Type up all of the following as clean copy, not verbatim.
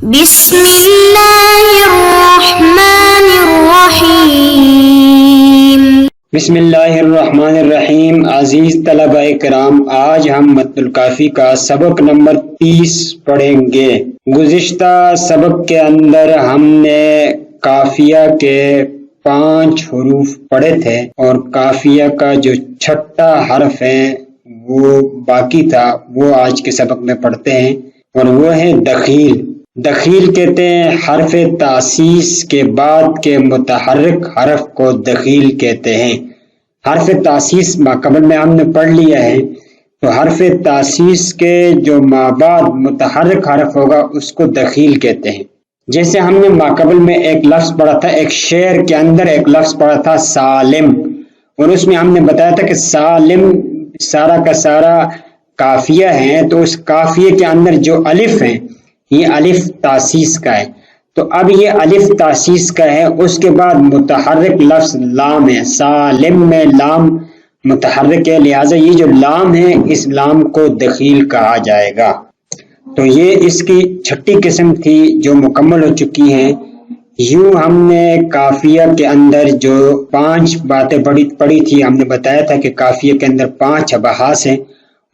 بسم اللہ الرحمن الرحیم۔ بسم اللہ الرحمن الرحیم۔ عزیز طلبہ کرام، آج ہم متن الکافی کا سبق نمبر 30 پڑھیں گے۔ گزشتہ سبق کے اندر ہم نے قافیہ کے 5 حروف پڑھے تھے اور قافیہ کا جو چھٹا حرف ہے وہ باقی تھا، وہ آج کے سبق میں پڑھتے ہیں اور وہ ہے دخیل۔ دخیل کہتے ہیں حرف تاسیس کے بعد کے متحرک حرف کو دخیل کہتے ہیں۔ حرف تاسیس ماقبل میں ہم نے پڑھ لیا ہے، تو حرف تاسیس کے جو مابعد متحرک حرف ہوگا اس کو دخیل کہتے ہیں۔ جیسے ہم نے ماقبل میں ایک لفظ پڑھا تھا، ایک شعر کے اندر ایک لفظ پڑھا تھا سالم، اور اس میں ہم نے بتایا تھا کہ سالم سارا کا سارا قافیہ ہے، تو اس قافیے کے اندر جو الف ہیں یہ الف تاسیس کا ہے۔ تو اب یہ الف تاسیس کا ہے، اس کے بعد متحرک لفظ لام ہے، سالم میں لام متحرک ہے، لہٰذا یہ جو لام ہے اس لام کو دخیل کہا جائے گا۔ تو یہ اس کی چھٹی قسم تھی جو مکمل ہو چکی ہیں۔ یوں ہم نے قافیہ کے اندر جو 5 باتیں پڑھی تھی، ہم نے بتایا تھا کہ قافیہ کے اندر 5 ابحاث ہیں،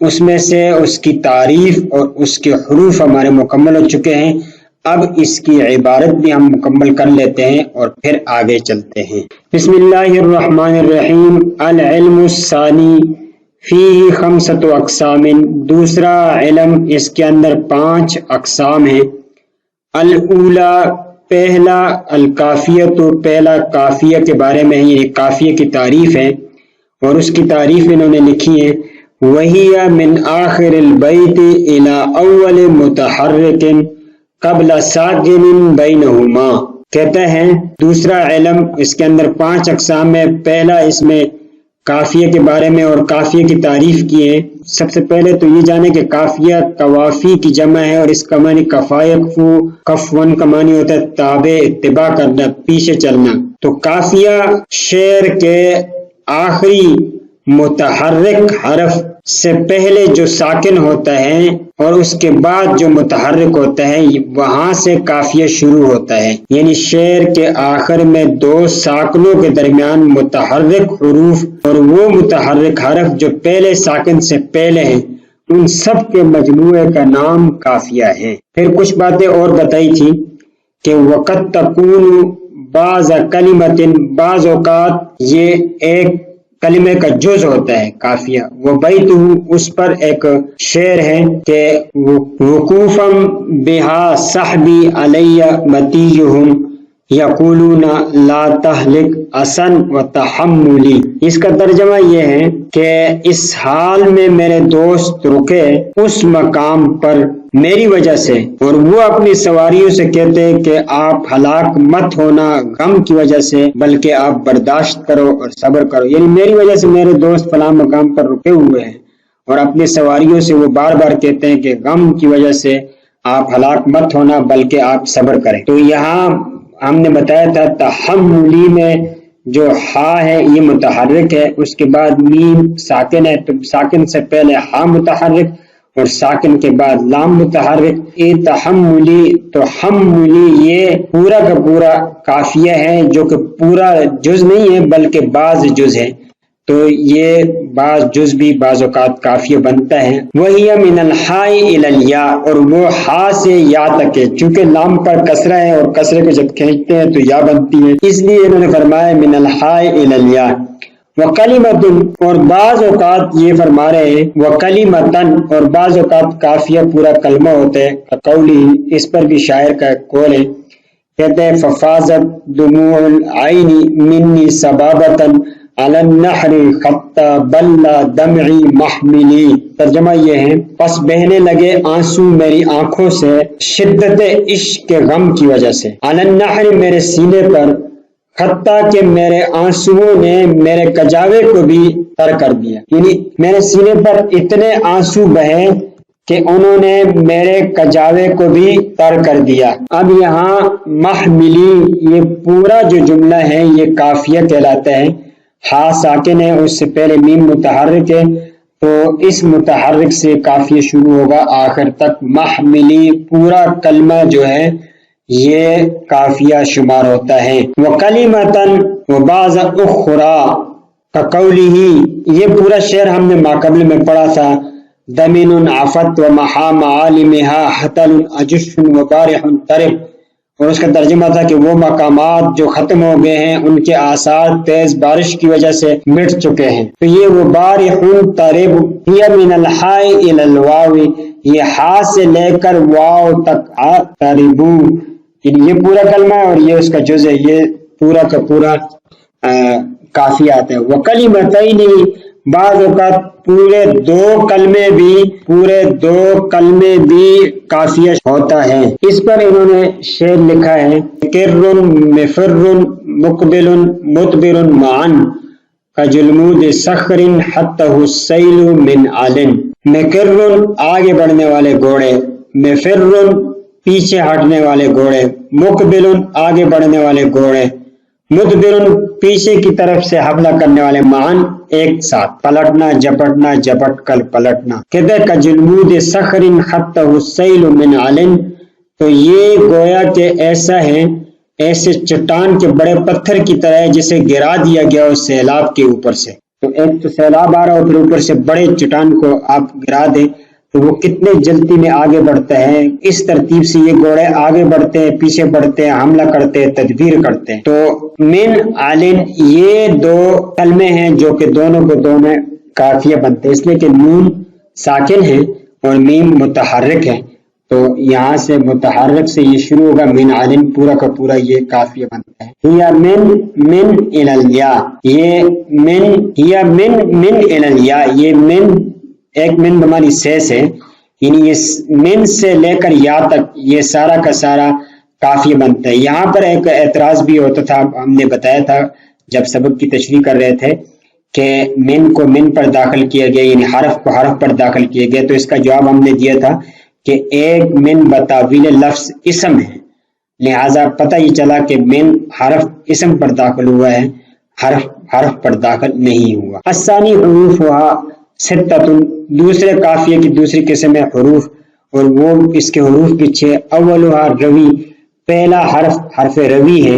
اس میں سے اس کی تعریف اور اس کے حروف ہمارے مکمل ہو چکے ہیں۔ اب اس کی عبارت بھی ہم مکمل کر لیتے ہیں اور پھر آگے چلتے ہیں۔ بسم اللہ الرحمن الرحیم۔ العلم الثانی فیہ 5 اقسام۔ دوسرا علم، اس کے اندر 5 اقسام ہیں۔ الاولی، پہلا، القافیہ، تو پہلا قافیہ کے بارے میں یہ قافیہ کی تعریف ہے اور اس کی تعریف انہوں نے لکھی ہے، وَهِيَ مِنْ آخِرِ الْبَيْتِ إِلَىٰ أَوَّلِ مُتَحَرِّكٍ قَبْلَ سَاكِنٍ بَيْنَهُمَا۔ کہتے ہیں دوسرا علم، اس کے اندر 5 اقسام ہے۔ پہلا اس میں قافیہ کے بارے میں اور قافیہ کی تعریف کی ہے۔ سب سے پہلے تو یہ جانے کہ قافیہ قوافی کی جمع ہے اور اس کا معنی کفایقفو، کفون کا معنی ہوتا ہے تابع، اتباع کرنا، پیچھے چلنا۔ تو قافیہ شعر کے آخری متحرک حرف سے پہلے جو ساکن ہوتا ہے اور اس کے بعد جو متحرک ہوتا ہے وہاں سے قافیہ شروع ہوتا ہے، یعنی شعر کے آخر میں 2 ساکنوں کے درمیان متحرک حروف اور وہ متحرک حرف جو پہلے ساکن سے پہلے ہیں ان سب کے مجموعے کا نام قافیہ ہے۔ پھر کچھ باتیں اور بتائی تھی کہ وقت تکون بعض کلمت، بعض اوقات یہ ایک کلمے کا جز ہوتا ہے قافیہ۔ وہ بیتہ، اس پر ایک شعر ہے کہ وقوفا بہا صحبی علی متیہم یقولون لا تہلک اسن و تحملی۔ اس کا ترجمہ یہ ہے کہ اس حال میں میرے دوست رکے اس مقام پر میری وجہ سے، اور وہ اپنی سواریوں سے کہتے ہیں کہ آپ ہلاک مت ہونا غم کی وجہ سے، بلکہ آپ برداشت کرو اور صبر کرو، یعنی میری وجہ سے میرے دوست فلاں مقام پر رکے ہوئے ہیں اور اپنی سواریوں سے وہ بار بار کہتے ہیں کہ غم کی وجہ سے آپ ہلاک مت ہونا بلکہ آپ صبر کریں۔ تو یہاں ہم نے بتایا تھا تحملی میں جو ہا ہے یہ متحرک ہے، اس کے بعد میم ساکن ہے، تو ساکن سے پہلے ہا متحرک اور ساکن کے بعد لام متحرک۔ اے تحملی، تو حملی یہ پورا کا پورا قافیہ ہے جو کہ پورا جز نہیں ہے بلکہ بعض جز ہے، تو یہ بعض جز بھی بعض اوقات قافیہ بنتا ہے۔ وہی من الحاء الی الیاء، اور وہ ہا سے یا تک ہے، چونکہ لام پر کسرہ ہے اور کسرے کو جب کھینچتے ہیں تو یا بنتی ہے، اس لیے انہوں نے فرمایا من الحاء الی الیاء۔ وکلمۃ، اور بعض اوقات یہ فرما رہے ہیں وکلمۃن، اور بعض اوقات قافیہ پورا کلمہ ہوتا ہے، قولی، اس پر بھی شاعر کا قول ہے، کہتے ہیں ففاضت دموع العین منی سبابۃ علی النحر خط بل دمعی محملی۔ ترجمہ یہ ہے پس بہنے لگے آنسو میری آنکھوں سے شدت عشق کے غم کی وجہ سے، علی النحر میرے سینے پر، حتیٰ کہ میرے آنسوؤں نے میرے کجاوے کو بھی تر کر دیا، یعنی میرے سینے پر اتنے آنسو بہے کہ انہوں نے میرے کجاوے کو بھی تر کر دیا۔ اب یہاں محملی یہ پورا جو جملہ ہے یہ قافیہ کہلاتا ہے۔ ہا ساکن ہے، اس سے پہلے میم متحرک ہے، تو اس متحرک سے قافیہ شروع ہوگا آخر تک، محملی پورا کلمہ جو ہے یہ قافیہ شمار ہوتا ہے۔ وَقَلِمَةً وَبَعْضَ أُخْرَى كَقَوْلِهِ، یہ پورا شعر ہم نے ماقبل میں پڑھا تھا، دَمِنٌ عَفَتْ وَمَحَا مَعَالِمِهَا حَتَلٌ أَجُشٌ وَبَارِحٌ طَرِبٌ، اور اس کا ترجمہ تھا کہ وہ مقامات جو ختم ہو گئے ہیں ان کے آثار تیز بارش کی وجہ سے مٹ چکے ہیں۔ تو یہ وہ بارحٌ طرب، ہی من الحاء الى الواو، یہ ہا سے لے کر واو تک طربو، یہ پورا کلمہ ہے اور یہ اس کا جز ہے، یہ پورا کا پورا کافی آتا ہے۔ وکلمتین، بعض اوقات پورے دو کلمے بھی کافیہ ہوتا ہے۔ اس پر انہوں نے شعر لکھا ہے، کرٌ مفر مقبل مدبر معا کجلمود صخر حتہ السیل من عالٍ، مکر آگے بڑھنے والے گھوڑے، مفر پیچھے ہٹنے والے گھوڑے، مقبل آگے بڑھنے والے گھوڑے، مدبر پیچھے کی طرف سے حملہ کرنے والے، معاً ایک ساتھ، پلٹنا جھپٹنا جھپٹ کر پلٹنا، کہتے کجلمود صخر حتہ السیل من عالٍ، تو یہ گویا کہ ایسا ہے، ایسے چٹان کے بڑے پتھر کی طرح ہے جسے گرا دیا گیا اس سیلاب کے اوپر سے۔ تو ایک تو سیلاب آ رہا ہو، پھر اوپر سے بڑے چٹان کو آپ گرا دیں تو وہ کتنے جلدی میں آگے بڑھتا ہے۔ اس ترتیب سے یہ گھوڑے آگے بڑھتے ہیں، پیچھے بڑھتے ہیں، حملہ کرتے ہیں، تدبیر کرتے ہیں۔ تو من عالٍ، یہ دو کلمے ہیں جو کہ دونوں کو دونوں کافیہ بنتے ہیں، اس لیے کہ نون ساکن ہے اور میم متحرک ہے، تو یہاں سے متحرک سے یہ شروع ہوگا، من عالٍ پورا کا پورا یہ کافیہ بنتا ہے۔ ہی من الی الیاء، یہ من الی الیاء، یہ من ایک من بمانی سے، یعنی یہ من سے لے کر یا تک یہ سارا کا سارا کافیہ بنتا ہے۔ یہاں پر ایک اعتراض بھی ہوتا تھا، ہم نے بتایا تھا جب سبق کی تشریح کر رہے تھے کہ من کو من پر داخل کیا گیا، یعنی حرف کو حرف پر داخل کیا گیا، تو اس کا جواب ہم نے دیا تھا کہ ایک من بتاویل لفظ اسم ہے، لہذا پتہ یہ چلا کہ من حرف اسم پر داخل ہوا ہے، حرف پر داخل نہیں ہوا۔ الثانی حروفها ستۃ، دوسرے کافیے کی دوسری قسم ہے حروف، اور وہ اس کے حروف پیچھے، اولها روی، پہلا حرف روی ہے،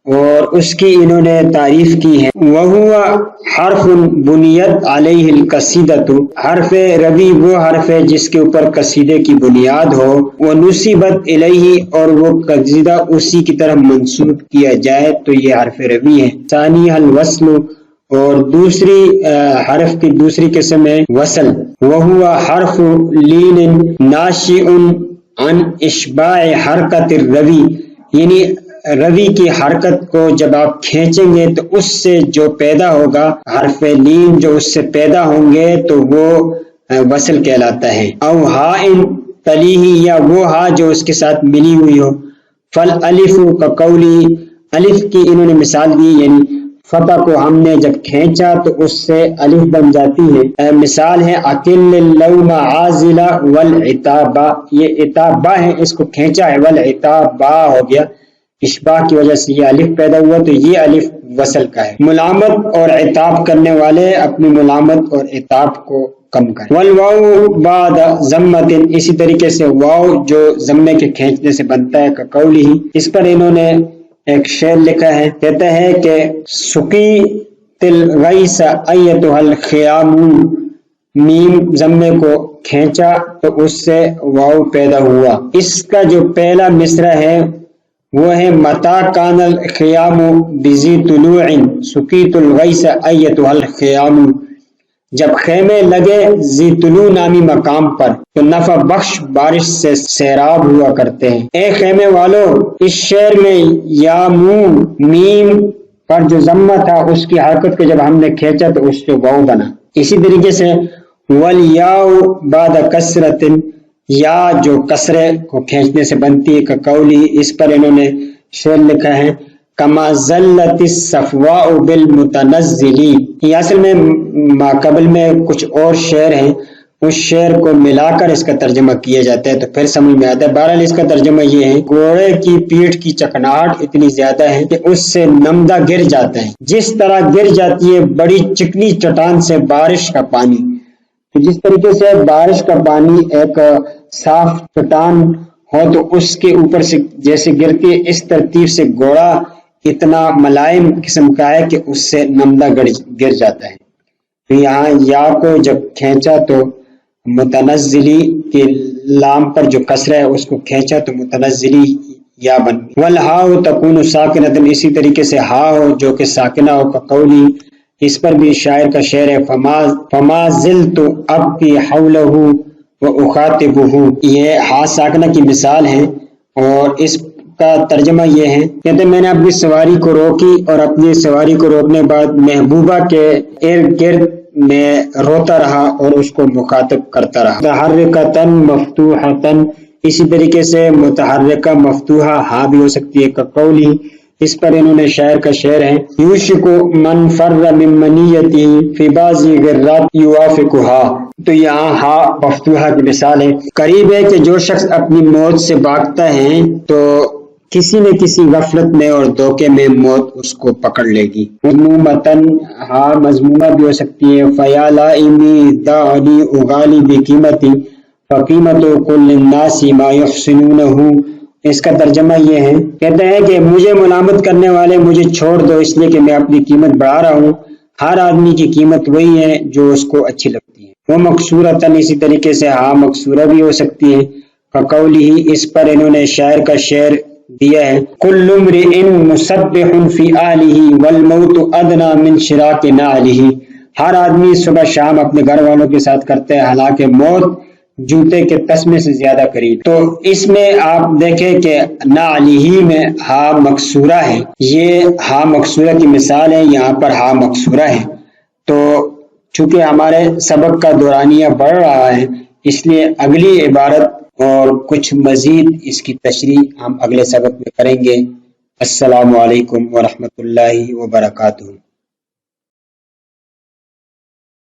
اور اس کی انہوں نے تعریف کی ہے، وَهُوَ حرف بنیت علیہ القصیدۃ، حرف روی وہ حرف ہے جس کے اوپر قصیدے کی بنیاد ہو، وَنُسِبَتْ الیہ، اور وہ قصیدہ اسی کی طرف منسوب کیا جائے تو یہ حرف روی ہے۔ ثانیہ الوصل، اور دوسری حرف کی دوسری قسم ہے وصل، وَهُوَ حرف لین ناشئ عن اشباع حرکت الروی، یعنی روی کی حرکت کو جب آپ کھینچیں گے تو اس سے جو پیدا ہوگا، حرف لین جو اس سے پیدا ہوں گے تو وہ وصل کہلاتا ہے۔ او ہاء تلیہ، یا وہ ہا جو اس کے ساتھ ملی ہوئی ہو، فالالف کقولی، الف کی انہوں نے مثال دی، یعنی فتح کو ہم نے جب کھینچا تو اس سے الف بن جاتی ہے۔ مثال ہے اکل اللوم عازلہ والعتابہ، یہ عتابہ ہے، اس کو کھینچا ہے، والعتابہ ہو گیا، اشباہ کی وجہ سے یہ الف پیدا ہوا، تو یہ الف وصل کا ہے۔ ملامت اور عتاب کرنے والے اپنی ملامت اور عتاب کو کم کریں۔ والواو بعد ضمۃ، اسی طریقے سے واو جو ضمے کے کھینچنے سے بنتا ہے، کقولہ، اس پر انہوں نے ایک شعر لکھا ہے، کہتا ہے کہ سقیت الغیث ایتھا الخیام، میم ضمے کو کھینچا تو اس سے واو پیدا ہوا۔ اس کا جو پہلا مصرع ہے وہ ہے متا کان الخیام بذی طلوع سقیت الغیث ایتھا الخیام، جب خیمے لگے ذی طلوع نامی مقام پر تو نفع بخش بارش سے سیراب ہوا کرتے ہیں۔ اے خیمے والو، اس شعر میں یا میم پر جو ضمہ تھا اس کی حرکت کو جب ہم نے کھینچا تو اس سے واو بنا۔ اسی طریقے سے والیاء بعد کسرۃ، یا جو کسرے کو کھینچنے سے بنتی ہے، کقولی، اس پر انہوں نے شعر لکھا ہے، کما ذلت الصفواء بالمتنزل، یہ اصل میں ماقبل میں کچھ اور شعر ہیں، اس شعر کو ملا کر اس کا ترجمہ کیا جاتا ہے تو پھر سمجھ میں آتا ہے۔ بہرحال اس کا ترجمہ یہ ہے، گھوڑے کی پیٹھ کی چکناہٹ اتنی زیادہ ہے کہ اس سے نمدہ گر جاتا ہے، جس طرح گر جاتی ہے بڑی چکنی چٹان سے بارش کا پانی، تو جس طریقے سے بارش کا پانی ایک صاف چٹان ہو تو اس کے اوپر سے جیسے گرتی ہے، اس ترتیب سے گھوڑا اتنا ملائم قسم کا ہے کہ اس سے نمدہ گر جاتا ہے۔ تو یہاں یا کو جب کھینچا تو متنزلی کے لام پر جو کسرہ ہے اس کو کھینچا تو متنزلی یا بن گئی۔ والہاء تکون ساکنۃ، اسی طریقے سے ہا ہو جو کہ ساکنہ ہو کقولی، اس پر بھی شاعر کا شعر ہے فما زلت ابکی حولہ واخاطبہ، یہ ہا ساکنہ کی مثال ہے اور اس کا ترجمہ یہ ہے، کہتے میں نے اپنی سواری کو روکی اور اپنی سواری کو روکنے کے بعد محبوبہ کے ارد گرد میں روتا رہا اور اس کو مخاطب کرتا رہا۔ متحرکۃ مفتوحۃ، اسی طریقے سے متحرکہ مفتوحہ ہاں بھی ہو سکتی ہے کقولی، اس پر انہوں نے شاعر کا شعر ہے یوشک من فر من منیتہ فی بعض غرات یوافقھا، تو یہاں ہا مفتوحہ کی مثال ہے، قریب ہے کہ جو شخص اپنی موت سے بھاگتا ہے تو کسی نہ کسی غفلت میں اور دھوکے میں موت اس کو پکڑ لے گی۔ مضمومتاً ہا مضمومہ بھی ہو سکتی ہے، فیا لائمی دعنی اغالی بقیمتی فقیمت کل الناس ما یحسنونہ، اس کا ترجمہ یہ ہے، کہتے ہیں کہ مجھے ملامت کرنے والے مجھے چھوڑ دو اس لیے کہ میں اپنی قیمت بڑھا رہا ہوں، ہر آدمی کی قیمت وہی ہے جو اس کو اچھی لگتی ہے۔ وہ مکسورتاً، اسی طریقے سے ہاں مکسورہ بھی ہو سکتی ہے فقولی، اس پر انہوں نے شاعر کا شعر دیا ہے کل امرئ مسبح فی اہلہ والموت ادنی من شراک نعلہ، ہر آدمی صبح شام اپنے گھر والوں کے ساتھ کرتا ہے حالانکہ موت جوتے کے تسمے سے زیادہ قریب۔ تو اس میں آپ دیکھیں کہ نعلہ میں ہا مکسورہ ہے، یہ ہا مکسورہ کی مثال ہے، یہاں پر ہا مکسورہ ہے۔ تو چونکہ ہمارے سبق کا دورانیہ بڑھ رہا ہے اس لیے اگلی عبارت اور کچھ مزید اس کی تشریح ہم اگلے سبق میں کریں گے۔ السلام علیکم ورحمۃ اللہ وبرکاتہ۔